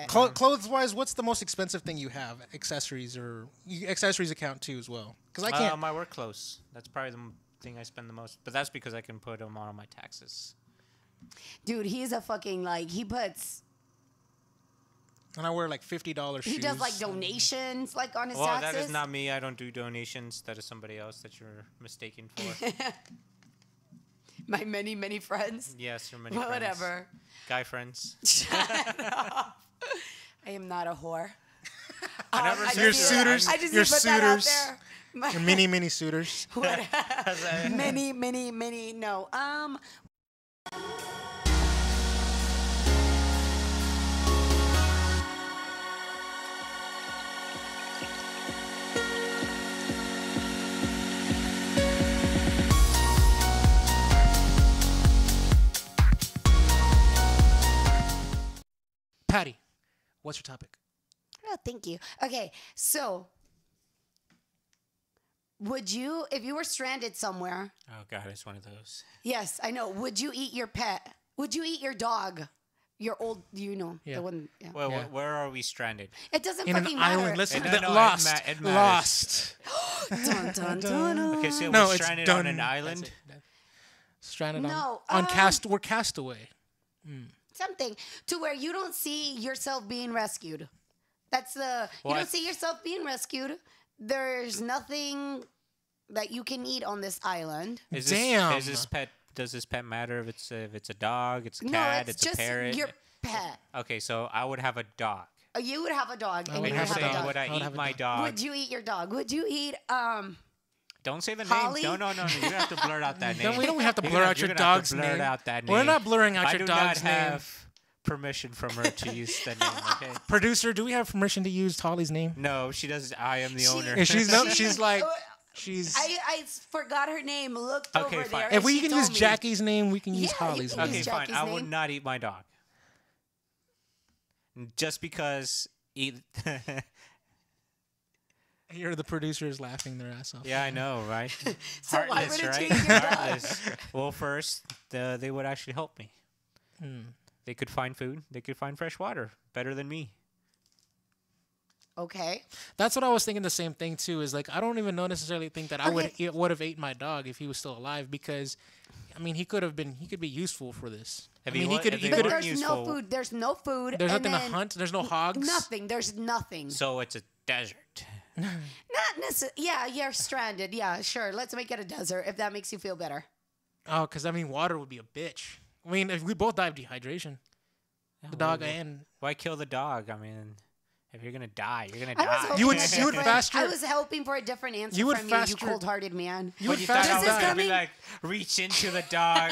Clothes-wise, what's the most expensive thing you have? Accessories accessories account too as well? Because I can't. My work clothes. That's probably the thing I spend the most. But that's because I can put them on my taxes. Dude, he's a fucking he puts. And I wear like $50 shoes. He does like donations on his well, taxes. that is not me. I don't do donations. That is somebody else that you're mistaken for. My many, many friends. Yes, your many friends. Whatever. Guy friends. Shut up. I am not a whore. Your suitors. I just your put that out suitors. there. Your mini suitors. many. No. Patty, what's your topic? Oh, thank you. Okay, so would you, if you were stranded somewhere? Oh God, it's one of those. Yes, I know. Would you eat your pet? Would you eat your dog? Your old, Yeah. the one. Yeah. Well, where are we stranded? It doesn't In fucking an matter. island. Let's No, lost. it Lost. Dun, dun, dun. Okay, so No, we're it's stranded done. on an island. Stranded No, on we're castaway. Something to where you don't see yourself being rescued. That's the you don't see yourself being rescued. There's nothing that you can eat on this island. Damn. Does this pet matter if it's a dog, it's a cat, No, it's it's just a parrot? your pet. Okay, so I would have a dog. You would have a dog, and would you You're would have a saying dog. would I eat my dog? Would you eat your dog? Would you eat Don't say the Holly? name. No. You have to blur out that name. No, we don't have to You're blur gonna- out your you're gonna have dog's to blur name. out that name. We're not blurring out your dog's I do not name. have permission from her to use the name. Okay. Producer, do we have permission to use Holly's name? No, she does. I am the owner. And she's like, she's. I forgot her name. Looked Okay, over fine. there. If and we she can told use me. Jackie's name, we can use Yeah, you Holly's can name. Okay, use fine. Jackie's I would name. not eat my dog. Just because Here, the producer is laughing their ass off. Yeah, I know, right? So why Heartless, wouldn't right? you eat your dog? Heartless. Well, first, they would actually help me. They could find food. They could find fresh water better than me. Okay. That's what I was thinking. The same thing too. Is like I don't even necessarily think that I would have ate my dog if he was still alive because, I mean, he could be useful for this. If I mean, he he could. if He they could. But weren't there's useful- no food. There's no food. There's and nothing to then hunt. There's no hogs. Nothing. There's nothing. So it's a desert. Not necessarily. Yeah, you're stranded. Yeah, sure. Let's make it a desert if that makes you feel better. Oh, because I mean, water would be a bitch. I mean, if we both die of dehydration, the dog and Why kill the dog? I mean, if you're gonna die, you're gonna I was die. hoping You would- for a you would different- fast your- I was hoping for a different answer You would from fast you your- cold-hearted man. you would But you fast thought I This was is gonna be coming- like reach into the dog,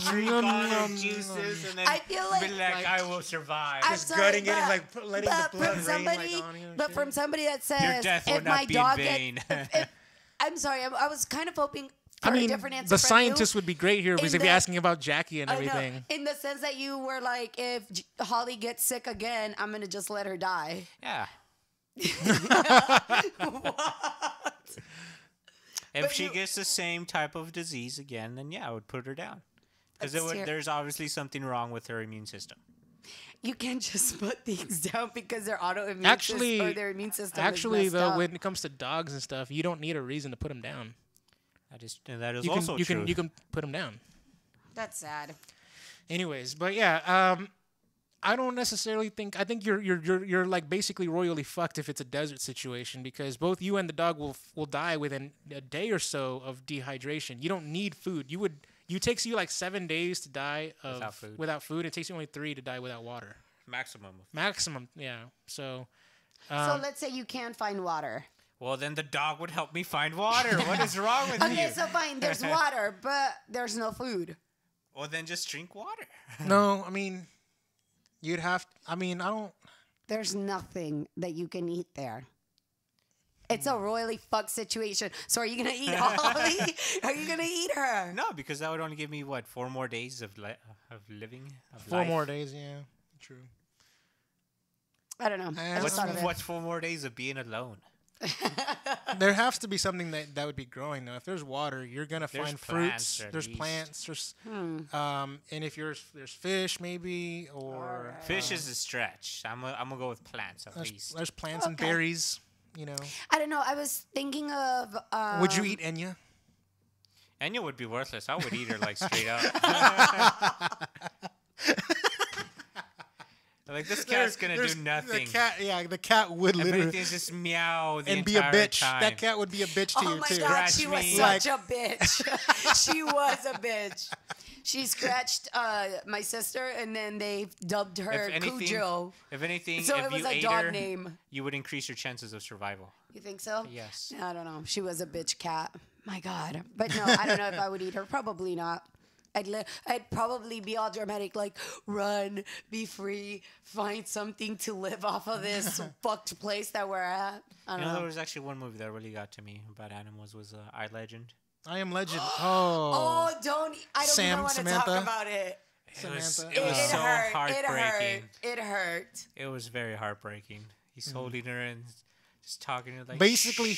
drink all the juices, and then I feel like- be like, I will survive. I'm Just sorry, gutting it and, but- like, letting the but blood from rain, like, somebody, on you and but shit. from somebody that says death will if not my be in dog vain. if, I'm sorry, I was kind of hoping for I a mean, different answer the from scientists you. would be great here because in they'd be the- asking about Jackie and I know, everything. in the sense that you were like, if Holly gets sick again, I'm gonna just let her die. Yeah. If But she you- gets the same type of disease again, then yeah, I would put her down. Because That's there's obviously something wrong with her immune system. You can't just put things down because their autoimmune Actually, system or their immune system Actually, is messed though, up. when it comes to dogs and stuff, you don't need a reason to put them down. That is You also can true. you can put them down. That's sad. Anyways, but yeah, I don't necessarily think. I think you're like basically royally fucked if it's a desert situation because both you and the dog will die within a day or so of dehydration. You don't need food. It takes you like 7 days to die without food. It takes you only 3 to die without water. Maximum, yeah. So. So let's say you can find water. Well, then the dog would help me find water. What is wrong with Okay, you? so fine. There's water, but there's no food. Well, then just drink water. No, I mean, you'd have. I mean, I don't. There's nothing that you can eat there. It's a royally fucked situation. So are you gonna eat Holly? Are you gonna eat her? No, because that would only give me, 4 more days of living? Of 4 life? more days, yeah. True. I don't know. I just thought of it. What's 4 more days of being alone? There has to be something that would be growing though. If there's water, you're gonna find plants, fruits. at There's least. plants. There's and if there's fish maybe or Fish is a stretch. I'm gonna go with plants at least. there's plants and Okay. berries. You know. I don't know. I was thinking of. Would you eat Enya? Enya would be worthless. I would eat her like straight up. Like this cat's gonna do nothing. The cat would If literally anything, just meow the and be a entire bitch. time. That cat would be a bitch to Oh you my too. God, Scratch she was me. such a bitch. She was a bitch. She scratched my sister, and then they dubbed her If anything, Cujo. if anything, So if it was you a ate dog her, name. you would increase your chances of survival. You think so? Yes. I don't know. She was a bitch cat. My God. But no, I don't know if I would eat her. Probably not. I'd probably be all dramatic, like run, be free, find something to live off of this fucked place that we're at. I don't You know, there know. was actually one movie that really got to me about animals was I, Legend. I Am Legend. Oh, I don't Sam, even want to Samantha. talk about it. It was Samantha. so hurt. heartbreaking. It hurt. It was very heartbreaking. He's holding her and just talking to her like Basically,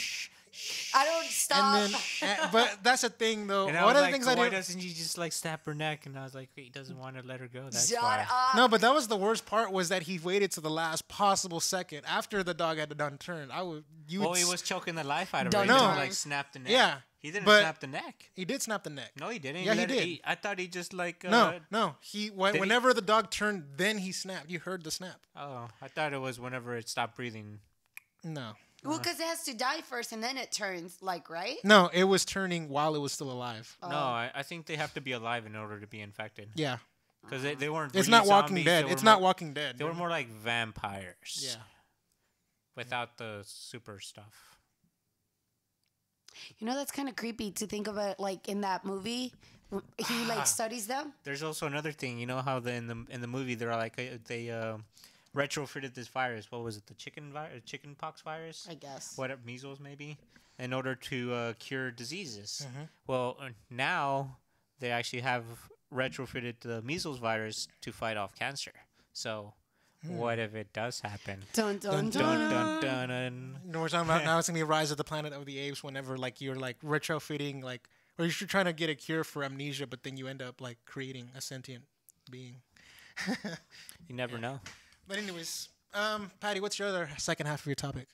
I don't stop. and then, but that's the thing though. And I One was of the like, things I why do. doesn't he just like snap her neck? And I was like, he doesn't want to let her go. That's Shut why. up. No, but that was the worst part was that he waited to the last possible second after the dog had done turned. Well, he was choking the life out of her. Don't He didn't know. like snap the neck. Yeah, He didn't but- snap the neck. He did snap the neck. No, he didn't. Yeah, he let her did. eat. I thought he just like. No. Did he? Whenever the dog turned, then he snapped. You heard the snap. Oh, I thought it was whenever it stopped breathing. No. Well, because it has to die first, and then it turns, like, right? No, it was turning while it was still alive. No, I think they have to be alive in order to be infected. Yeah. Because they weren't. It's really not Walking zombies, Dead. they were It's not more- Walking Dead. They were more like vampires. Yeah. Without the super stuff. You know, that's kind of creepy to think of it, like, in that movie. He, like, studies them. There's also another thing. You know how in the movie they're like they retrofitted this virus. What was it? The chicken pox virus? I guess. What measles maybe? In order to cure diseases. Mm-hmm. Well, now they actually have retrofitted the measles virus to fight off cancer. So, what if it does happen? Dun, dun, Dun, dun. Dun dun dun. No, we're talking about now it's gonna be Rise of the Planet of the Apes. Whenever like you're like retrofitting like, or you're trying to get a cure for amnesia, but then you end up like creating a sentient being. You never know. But anyways, Patty, what's your other second half of your topic?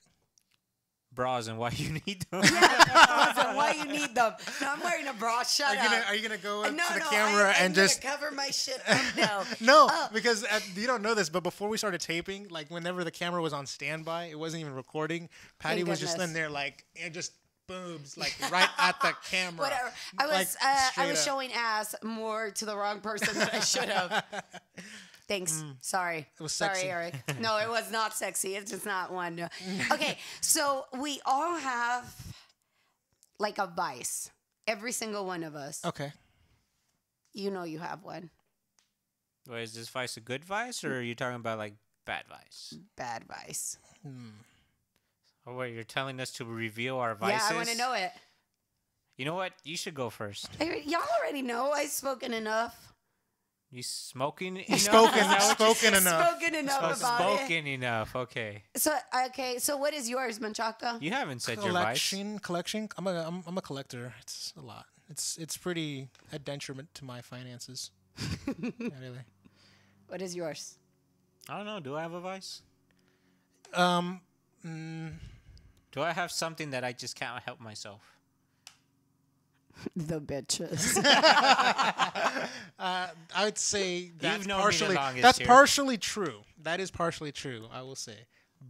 Bras and why you need them. Why you need them? No, I'm wearing a bra. Shut Are you gonna go up No, to the no, camera I'm and just gonna cover my shit up now. no? Oh. Because you don't know this, but before we started taping, like whenever the camera was on standby, it wasn't even recording. Patty Thank was just goodness. in there like and just boobs like right at the camera. Whatever. I was Like, I straight was up. showing ass more to the wrong person than I should have. Thanks. Sorry. It was Sorry, sexy. Eric. No, it was not sexy. It's just not one. Okay, so we all have like a vice. Every single one of us. Okay. You know you have one. Wait, is this vice a good vice or are you talking about like bad vice? Bad vice. Oh wait, you're telling us to reveal our vices? Yeah, I want to know it. You know what? You should go first. Y'all already know. I've spoken enough. You smoking enough? Spoken enough. Spoken enough about Spoken enough. Okay. it. So okay. So what is yours, Menchaca? You haven't said your vice. Collection. I'm a collector. It's a lot. It's pretty a detriment to my finances. Not really. What is yours? I don't know. Do I have a vice? Mm, Do I have something that I just can't help myself? The bitches. I would say that's known me the partially longest here. partially true. That is partially true. I will say,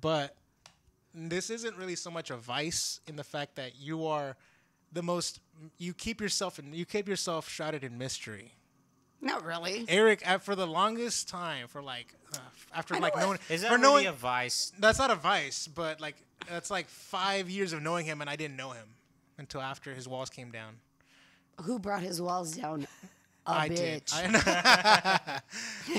but this isn't really so much a vice in the fact that you are the most. You keep yourself shrouded in mystery. Not really. Eric, for the longest time, for like after I like know knowing, Is that for really knowing a vice? that's not a vice, but like that's like 5 years of knowing him, and I didn't know him until after his walls came down. Who brought his walls down? I bitch. did.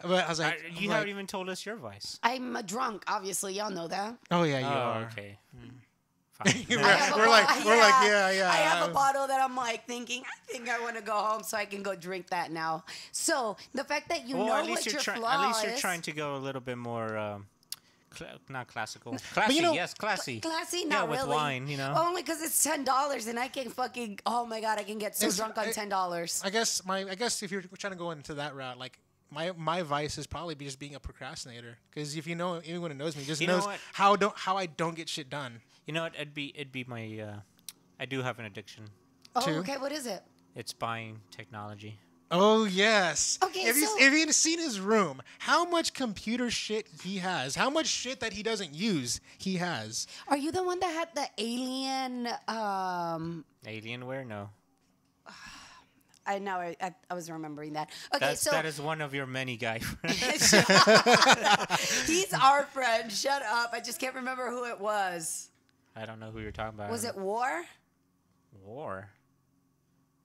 But I was like, You haven't even told us your vice. I'm a drunk, obviously. Y'all know that. oh yeah, you Oh, are. okay. Fine. we're, I have a we're like, yeah. I have a bottle that I'm like thinking, I think I want to go home so I can go drink that now. So the fact that you Well, know at least what your you're flaw at least you're is- trying to go a little bit more Not classical. Classy, you know- yes, classy. Classy, Yeah, not with really. wine, you know. Only because it's $10 and I can fucking. Oh my god, I can get so It's- drunk on $10. I guess if you're trying to go into that route, like my vice is probably just being a procrastinator. Because if you know anyone who knows me, just You know knows what? how I don't get shit done. You know what? It'd be my. I do have an addiction. Oh, Two. okay. What is it? It's buying technology. Oh yes. Okay, If so- you've seen his room, how much computer shit he has, how much shit that he doesn't use he has. Are you the one that had the alien? Alienware? No. I was remembering that. Okay, That is one of your many guy friends. he's our friend. Shut up. I just can't remember who it was. I don't know who you're talking about. Was it War? War?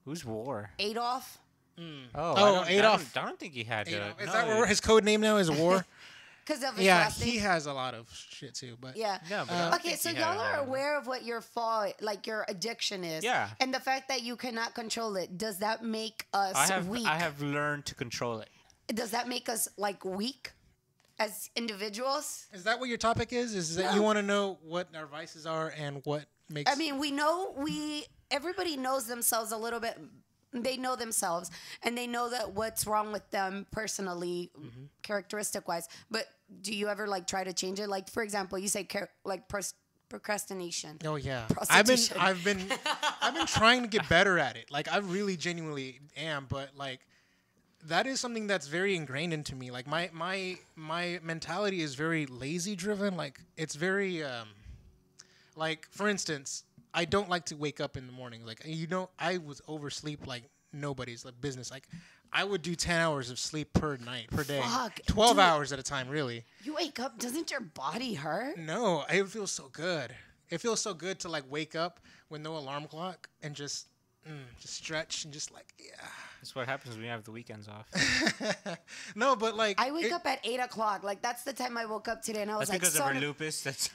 Who's War? Adolf? Oh, Adolf. I don't think he had. Is no, that what his code name now is? War. Because of his Yeah, last he name? has a lot of shit too. But Yeah. Yeah, but I don't Okay, think so he had y'all a are lot of- aware of what your fault, like your addiction is. Yeah. And the fact that you cannot control it, does that make us weak? I have learned to control it. Does that make us like weak as individuals? is that what your topic is? Is that you want to know what our vices are and what makes? I mean, everybody knows themselves a little bit. They know themselves and they know that what's wrong with them personally, characteristic wise. But do you ever like try to change it? Like, for example, you say procrastination. Oh yeah, Prostitution. I've been trying to get better at it. Like I really genuinely am, but like that is something that's very ingrained into me. Like my mentality is very lazy driven. Like it's very like for instance, I don't like to wake up in the morning. Like I was oversleep like nobody's like business. Like I would do 10 hours of sleep per day. Fuck, 12 dude. hours at a time, really. You wake up, doesn't your body hurt? No, it feels so good. It feels so good to like wake up with no alarm clock and just stretch and just like That's what happens when you have the weekends off. No, but like I wake up at 8 o'clock. Like that's the time I woke up today, and I was That's like, because of her "Son lupus. That's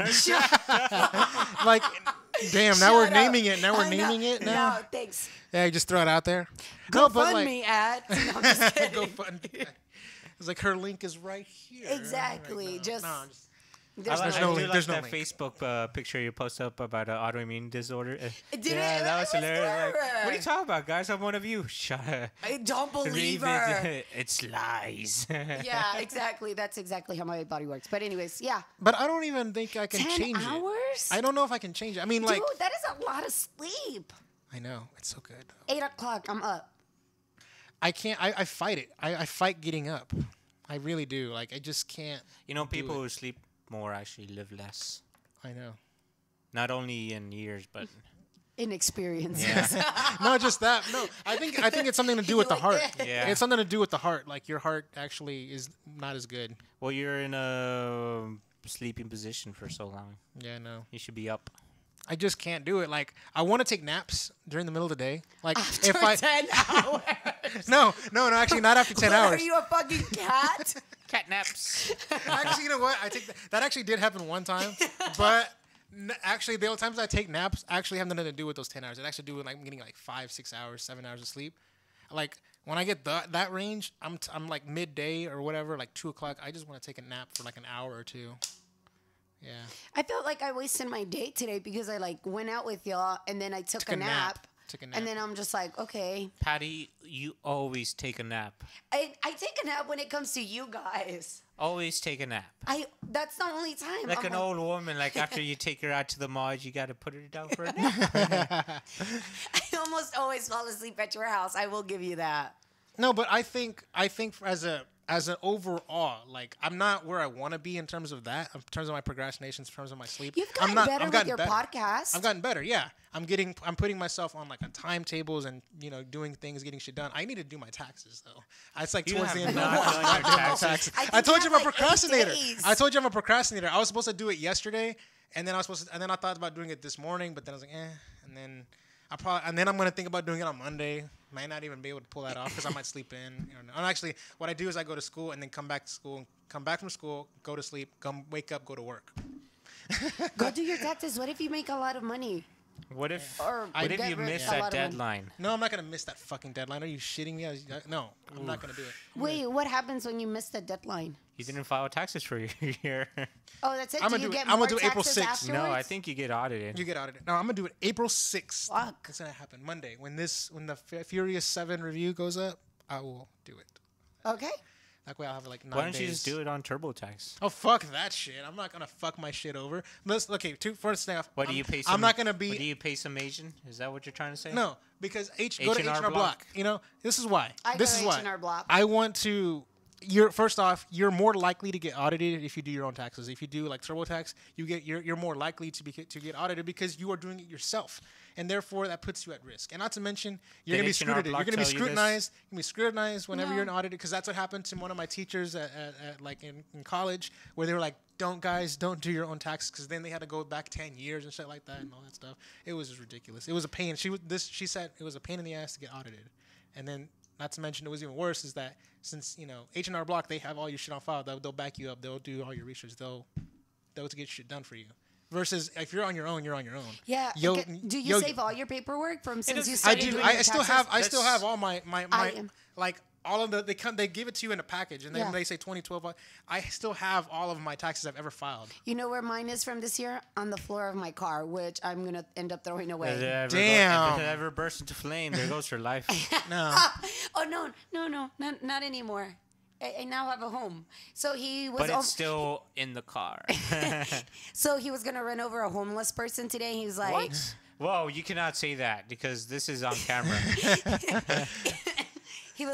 like damn. Now we're Shut up. naming it. Now we're I know. naming it. Now No, thanks. yeah, you just throw it out there. Go No, but fund like me at. No, I'm just kidding. go fund. It's like her link is right here. Exactly, Right now. just- no, just There's There's I no do link, like there's no that link. Facebook picture you post up about autoimmune disorder. Did yeah, it? that It was was hilarious. Like, what are you good. talking about, guys? I'm one of you. Shut up. I don't believe Read her. it. It's lies. Yeah, exactly. That's exactly how my body works. But anyways, yeah. But I don't even think I can 10 change it. hours? I don't know if I can change it. I mean, like Dude, that is a lot of sleep. I know it's so good. 8 o'clock, I'm up. I can't. I fight it. I fight getting up. I really do. Like I just can't. You know, people it. who sleep more actually live less. I know. Not only in years, but Inexperiences. Not just that. No, I think it's something to do with the like heart. that? Yeah. It's something to do with the heart. Like your heart actually is not as good. well, you're in a sleeping position for so long. Yeah, no. You should be up. I just can't do it. Like I want to take naps during the middle of the day. Like After if I 10 hours. no, actually not after 10 hours. Are you a fucking cat? Cat naps. Actually, you know what? I take that actually did happen one time, but actually the only times I take naps actually have nothing to do with those 10 hours. It actually do with like getting like 5, 6 hours, 7 hours of sleep. Like when I get that range, I'm like midday or whatever, like 2 o'clock. I just want to take a nap for like an hour or two. Yeah. I felt like I wasted my day today because I like went out with y'all and then I took a nap. Took a nap. And then I'm just like, okay. Patty, you always take a nap. I take a nap when it comes to you guys. Always take a nap. That's the only time. Like I'm an old woman, like after you take her out to the mall, you got to put her down for a nap. I almost always fall asleep at your house. I will give you that. No, but I think as an overall, like I'm not where I want to be in terms of that, in terms of my procrastinations, in terms of my sleep. You've gotten better with your podcast. I've gotten better, yeah. I'm putting myself on like on timetables and doing things, getting shit done. I need to do my taxes though. It's like You towards the have end of not the done your taxes. I told you I'm a like 8 procrastinator. days. I told you I'm a procrastinator. I was supposed to do it yesterday, and then I thought about doing it this morning, but then I was like, and then I'm gonna think about doing it on Monday. Might not even be able to pull that off because I might sleep in. And actually, what I do is I go to school and then come back from school, go to sleep, wake up, go to work. Go do your taxes. What if you make a lot of money? What if Or what if get you rid- miss a lot that of money. deadline? No, I'm not gonna miss that fucking deadline. Are you shitting me? No, I'm not gonna do it. Wait, what happens when you miss the deadline? You didn't file taxes for your year. Oh, that's it. I'm Do gonna you do get it. I'm more gonna do April taxes 6th. afterwards? No, I think you get audited. You get audited. No, I'm gonna do it April 6th. Fuck. It's gonna happen Monday when the Furious 7 review goes up. I will do it. Okay. That way I'll have like 9 days. Why don't you just do it on TurboTax? Oh fuck that shit! I'm not gonna fuck my shit over. Okay, first thing off. What do you pay? Some, I'm not gonna What do be. you pay some Asian? Is that what you're trying to say? No, because go to H&R H&R Block. You know, this is why. This is why. H&R Block. I want to. First off, you're more likely to get audited if you do your own taxes. If you do like TurboTax, you're more likely to get audited because you are doing it yourself, and therefore that puts you at risk. And not to mention, you're gonna be H&R scrutinized. You're Block gonna be tell you this? scrutinized. You're gonna be scrutinized whenever No. you're an audited because that's what happened to one of my teachers at like in college where they were like, don't do your own taxes because then they had to go back 10 years and shit like that and all that stuff. It was just ridiculous. It was a pain. She said it was a pain in the ass to get audited, and then. Not to mention, it was even worse is that since H&R Block, they have all your shit on file. They'll back you up. They'll do all your research. They'll get shit done for you. Versus if you're on your own, you're on your own. Yeah. Do you save all your paperwork from since you I started do. doing I your still taxes? have. I still have all my am- like all of the they give it to you in a package and then Yeah. they say 2012. I still have all of my taxes I've ever filed. You know where mine is from this year? On the floor of my car, which I'm gonna end up throwing away. If Damn. it ever bursts into flame, there goes your life. No. Oh no, not anymore. I now have a home. So he was. But it's still in the car. So he was gonna run over a homeless person today. He was like, Whoa, you cannot say that because this is on camera. he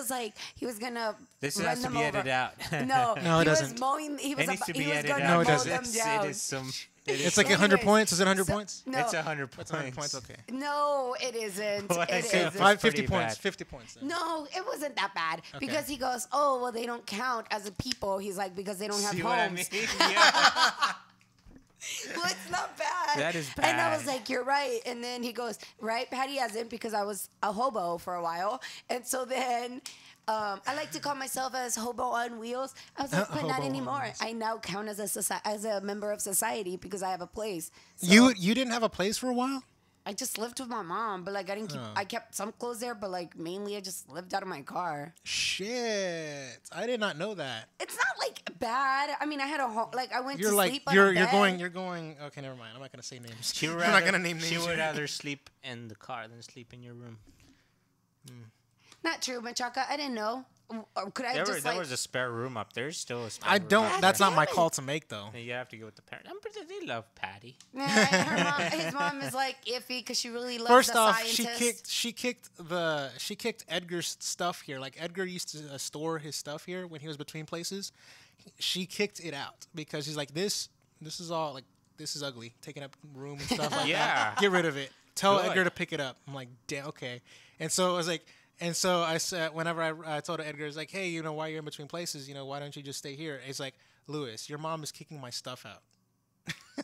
was gonna. This run has to them be over. edited out. No, No, it he was doesn't. mowing. He was. It needs to he be was edited gonna out. No, it mow doesn't. them down. It is some. It is It's like 100 Anyways, points. Is it 100 so- points? No, It's 100 It's points. 100 points. Okay. no, it isn't. Well, I It said isn't. five- 50 pretty points. bad. 50 points. Then. No, it wasn't that bad because he goes, "Oh, well, they don't count as a people." He's like, because they don't have See homes. what I mean? Yeah. Well, it's not bad. That is And I was bad. like, "You're right." And then he goes, "Right, Patty hasn't because I was a hobo for a while." And so then I like to call myself as hobo on wheels. I was like, but Hobo not on anymore. wheels. I now count as a member of society because I have a place. So You didn't have a place for a while? I just lived with my mom, but like I didn't keep. I kept some clothes there, but like mainly I just lived out of my car. Shit. I did not know that. It's not like bad. I mean, I had a home. Like I went You're to like sleep on you're a bed. you're going okay, never mind. I'm not gonna say names. She would I'm not rather- gonna name names. She would here. rather sleep in the car than sleep in your room. Not true, Menchaca. I didn't know. Or could I just There like? was a spare room up there. There's still a spare I room don't. up That's there. not my damn it. call to make though. And you have to go with the parents. They love Patty. Nah, his mom is like iffy because she really loves First the off, scientist. she kicked Edgar's stuff here. Like Edgar used to store his stuff here when he was between places. She kicked it out because he's like this is all like this is ugly, taking up room and stuff. Like Yeah. that. Get rid of it. Tell Good. Edgar to pick it up. I'm like, damn, okay. And so I was like. And so I said, whenever I told Edgar, it's like, hey, while you're in between places, why don't you just stay here? It's like, Louis, your mom is kicking my stuff out.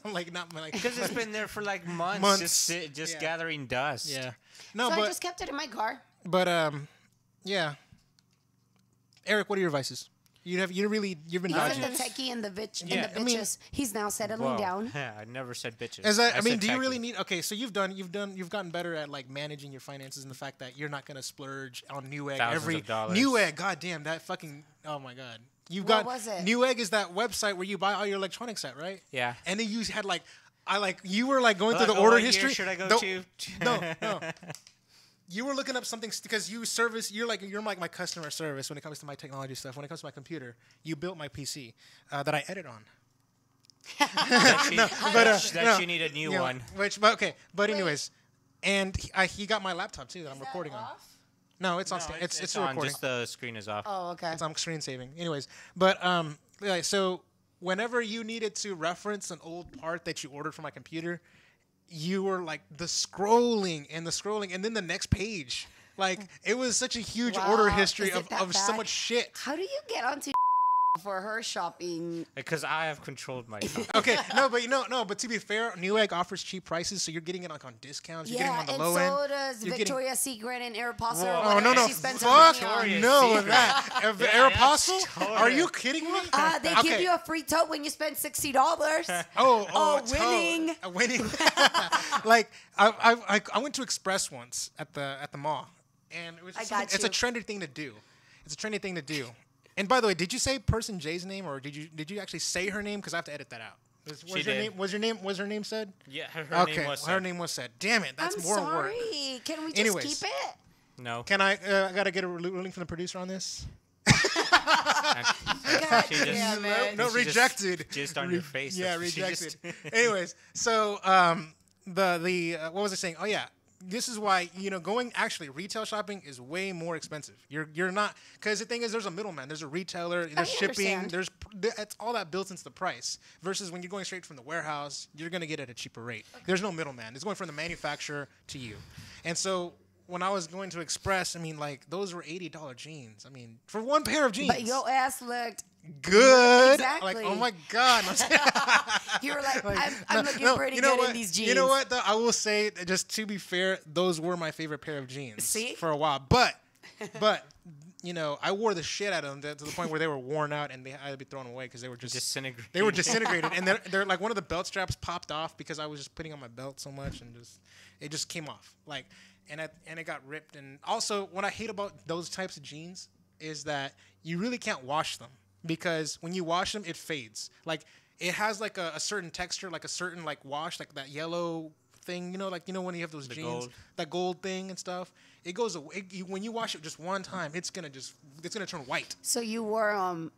I'm like, not my like. Because it's been there for like months, Months. just Yeah. gathering dust. Yeah. No, So but I just kept it in my car. yeah. Eric, what are your vices? You've been He's dodging. in the techie and the bitch Yeah, and the I mean- bitches. He's now settling Whoa. down. Yeah, I never said bitches. Is that? I mean, said do you techie. really need? Okay, so you've gotten better at like managing your finances and the fact that you're not gonna splurge on Newegg Thousands of dollars. Newegg. God damn, that fucking. Oh my god. You've What got was it? Newegg is that website where you buy all your electronics at, right? Yeah. And then you had like, you were like going through Like, the order what year history. should I go No, to? No. You were looking up something because you're like my customer service when it comes to my technology stuff. When it comes to my computer, you built my PC that I edit on. That you need a new one. But anyways, and he got my laptop too that I'm recording on. No, it's on. It's It's still on. recording. Just the screen is off. Oh, okay. It's on screen saving. Anyways, but like, so whenever you needed to reference an old part that you ordered from my computer, you were like the scrolling, and then the next page. Like it was such a huge Wow, order history is it of that so bad? much shit. How do you get onto for her shopping. Because I have controlled my time. Okay, but to be fair, Newegg offers cheap prices, so you're getting it like on discounts. You're getting it on the low end. So does Victoria's Secret and Aeropostale. Oh no, She spends fuck her money on. no, that Aeropostale? Are you kidding me? They give you a free tote when you spend $60. Winning. Winning. Like I went to Express once at the mall, and it was it's a trendy thing to do. It's a trendy thing to do. And by the way, did you say person J's name, or did you actually say her name? Because I have to edit that out. Was her name said? Yeah, her name was said. Her name was said. Damn it, that's more work. Can we just keep it? No. Can I gotta get a ruling from the producer on this? Rejected. Just on your face. Yeah, rejected. Anyways, so what was I saying? Oh yeah. This is why, going actually retail shopping is way more expensive. You're not, because the thing is, there's a middleman, there's a retailer, there's shipping, it's all that built into the price. Versus when you're going straight from the warehouse, you're gonna get it at a cheaper rate. Okay. There's no middleman. It's going from the manufacturer to you. And so when I was going to Express, I mean, like those were $80 jeans. I mean, for one pair of jeans. But your ass looked good. Exactly. Like, oh my God. You were like, I'm looking pretty good in these jeans. You know what, though? I will say, just to be fair, those were my favorite pair of jeans. See? For a while. But, I wore the shit out of them to the point where they were worn out and they had to be thrown away because they were just disintegrated. They were disintegrated. And they're like, one of the belt straps popped off because I was just putting on my belt so much and it just came off. Like, and it got ripped. And also, what I hate about those types of jeans is that you really can't wash them. Because when you wash them, it fades. Like, it has like a certain texture, like a certain like wash, like that yellow thing, when you have those jeans, that gold thing and stuff. It goes away when you wash it just one time. It's gonna turn white. So you wore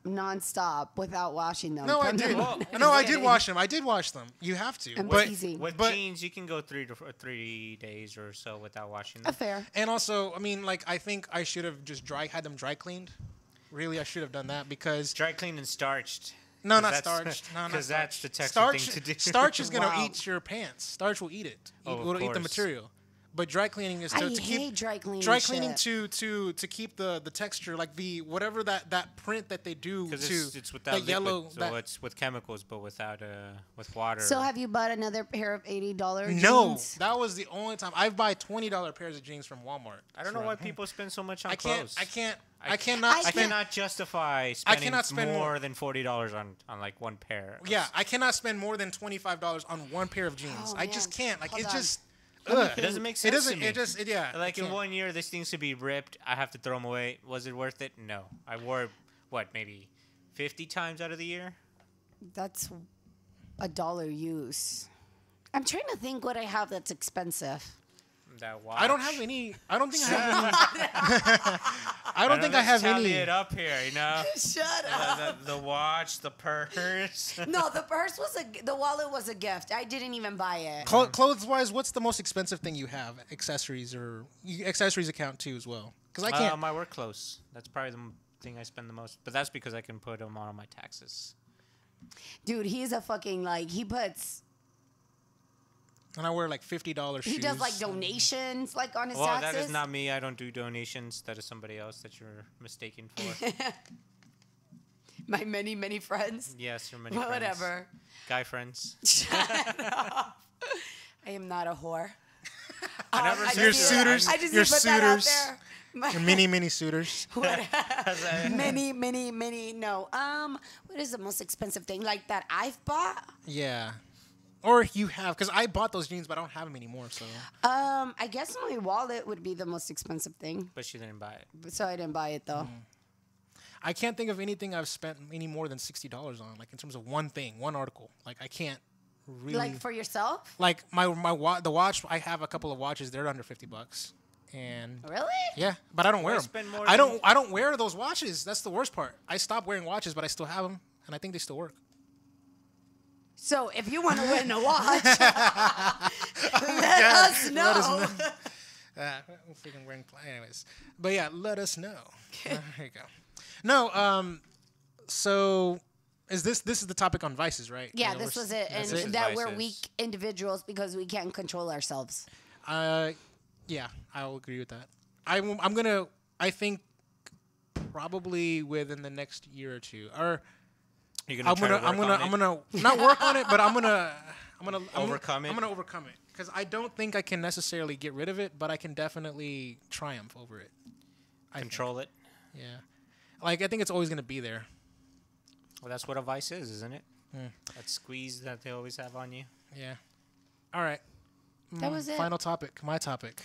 nonstop without washing them. No, I did. I did wash them. I did wash them. You have to. With jeans, you can go 3 days or so without washing them. Fair. And also, I mean, like, I think I should have just had them dry cleaned. Really, I should have done that because dry cleaned and starched. No, not starched. No, because that's the Texas thing to do. Starch is gonna eat your pants. Starch will eat it. It'll eat the material. But dry cleaning is to keep dry cleaning. Dry cleaning to keep the texture, like whatever that print that they do to it's without liquid, yellow. So it's with chemicals, but without with water. So have you bought another pair of $80 jeans? No, that was the only time. I buy $20 pairs of jeans from Walmart. I don't know why people spend so much on clothes. I cannot justify spending more than $40 on like one pair. Yeah, I cannot spend more than $25 on one pair of jeans. Oh, I just can't. Like, Hold it's on. just. It doesn't make sense to me. Like in 1 year, this things to be ripped. I have to throw them away. Was it worth it? No. I wore maybe 50 times out of the year. That's $1 use. I'm trying to think what I have that's expensive. That watch. I don't have any. I don't think I have any. I don't think I have any. Tally it up here, Shut up. The watch, the purse. No, the purse the wallet was a gift. I didn't even buy it. Clothes wise, what's the most expensive thing you have? Accessories account too as well. Because I can't. My work clothes. That's probably the thing I spend the most. But that's because I can put them on my taxes. Dude, he's a fucking he puts. And I wear like $50 shoes. He does like donations on his taxes. Well, that is not me. I don't do donations. That is somebody else that you're mistaken for. My many, many friends. Yes, your many friends. Whatever. Guy friends. Shut up. I am not a whore. Your suitors. I just your put that out suitors. there. Your mini suitors. many. No. What is the most expensive thing that I've bought? Yeah. Or you have, because I bought those jeans, but I don't have them anymore. So. I guess my wallet would be the most expensive thing. But she didn't buy it. So I didn't buy it though. I can't think of anything I've spent any more than $60 on, like in terms of one thing, one article. Like I can't really. Like for yourself? Like the watch. I have a couple of watches. They're under $50. And really? Yeah, but I don't wear them. I don't wear those watches. That's the worst part. I stopped wearing watches, but I still have them, and I think they still work. So if you want to win a watch, let us know. Freaking wearing anyways, but yeah, let us know. There you go. No, so this is the topic on vices, right? Yeah, this was it, and that we're weak individuals because we can't control ourselves. Yeah, I'll agree with that. I think probably within the next year or two. Or You're gonna I'm gonna not work on it, but I'm gonna overcome it. I'm gonna overcome it because I don't think I can necessarily get rid of it, but I can definitely triumph over it. Control it. Yeah, like I think it's always gonna be there. Well, that's what a vice is, isn't it? That squeeze that they always have on you. Yeah. All right. That was it. Final topic. My topic.